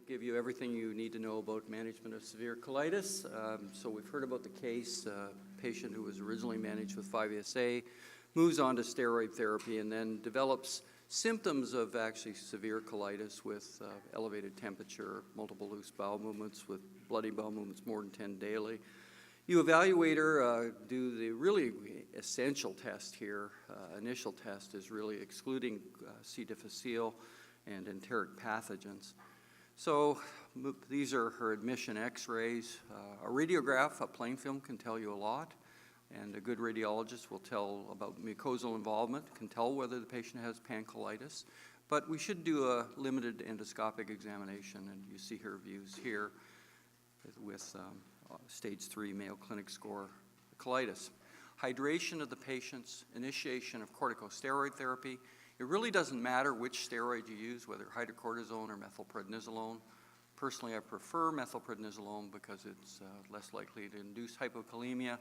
give you everything you need to know about management of severe colitis. So we've heard about the case, patient who was originally managed with 5-ASA, moves on to steroid therapy and then develops symptoms of actually severe colitis with elevated temperature, multiple loose bowel movements with bloody bowel movements more than 10 daily. You evaluate her, do the really essential test here. Initial test is really excluding C. difficile and enteric pathogens. So these are her admission x-rays. A radiograph, a plain film can tell you a lot, and a good radiologist will tell about mucosal involvement, can tell whether the patient has pancolitis, but we should do a limited endoscopic examination, and you see her views here with stage 3 Mayo Clinic score colitis. Hydration of the patients, initiation of corticosteroid therapy. It really doesn't matter which steroid you use, whether hydrocortisone or methylprednisolone. Personally, I prefer methylprednisolone because it's less likely to induce hypokalemia.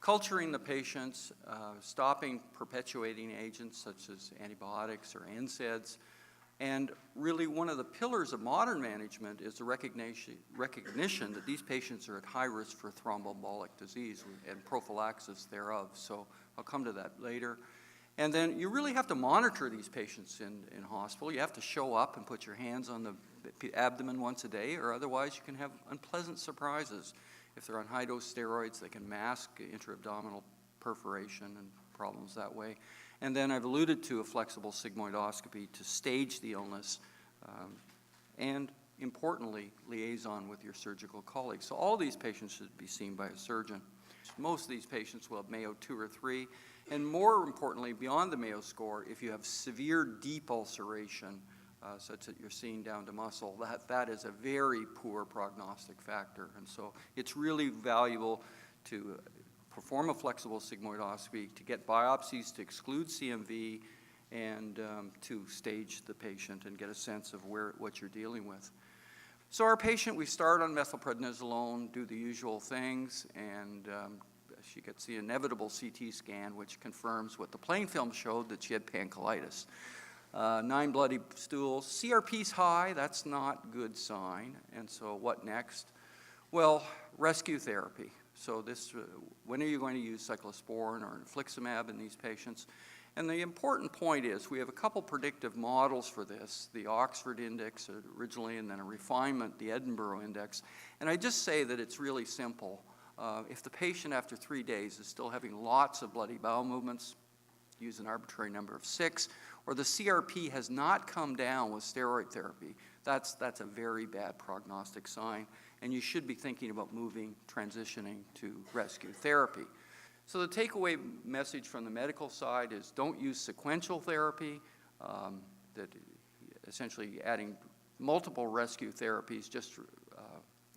Culturing the patients, stopping perpetuating agents such as antibiotics or NSAIDs. And really one of the pillars of modern management is the recognition that these patients are at high risk for thromboembolic disease and prophylaxis thereof. So I'll come to that later. And then you really have to monitor these patients in hospital. You have to show up and put your hands on the abdomen once a day, or otherwise you can have unpleasant surprises. If they're on high-dose steroids, they can mask intra-abdominal perforation and problems that way. And then I've alluded to a flexible sigmoidoscopy to stage the illness and, importantly, liaison with your surgical colleagues. So all these patients should be seen by a surgeon. Most of these patients will have Mayo 2 or 3, and more importantly, beyond the Mayo score, if you have severe deep ulceration, such that you're seeing down to muscle, that is a very poor prognostic factor. And so it's really valuable to perform a flexible sigmoidoscopy, to get biopsies to exclude CMV, and to stage the patient and get a sense of what you're dealing with. So our patient, we start on methylprednisolone, do the usual things, and she gets the inevitable CT scan, which confirms what the plain film showed, that she had pancolitis. 9 bloody stools. CRP's high, that's not a good sign. And so what next? Well, rescue therapy. So when are you going to use cyclosporin or infliximab in these patients? And the important point is we have a couple predictive models for this, the Oxford Index originally, and then a refinement, the Edinburgh Index. And I just say that it's really simple. If the patient after 3 days is still having lots of bloody bowel movements, use an arbitrary number of 6, or the CRP has not come down with steroid therapy, that's a very bad prognostic sign, and you should be thinking about transitioning to rescue therapy. So the takeaway message from the medical side is don't use sequential therapy, that essentially adding multiple rescue therapies just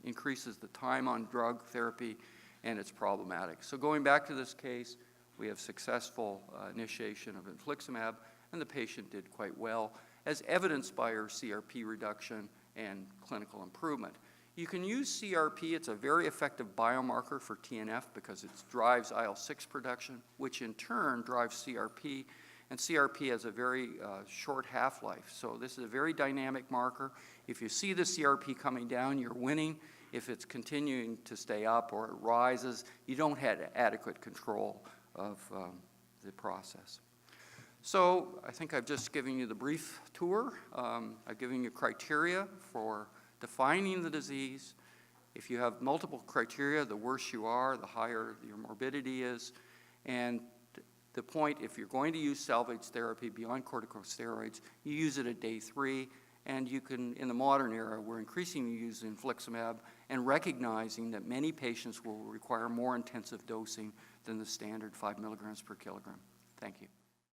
increases the time on drug therapy, and it's problematic. So going back to this case, we have successful initiation of infliximab, and the patient did quite well, as evidenced by her CRP reduction and clinical improvement. You can use CRP, it's a very effective biomarker for TNF because it drives IL-6 production, which in turn drives CRP, and CRP has a very short half-life. So this is a very dynamic marker. If you see the CRP coming down, you're winning. If it's continuing to stay up or it rises, you don't have adequate control of the process. So I think I've just given you the brief tour. I've given you criteria for defining the disease. If you have multiple criteria, the worse you are, the higher your morbidity is. And the point, if you're going to use salvage therapy beyond corticosteroids, you use it at day 3. And you can, in the modern era, we're increasingly using infliximab and recognizing that many patients will require more intensive dosing than the standard 5 milligrams per kilogram. Thank you.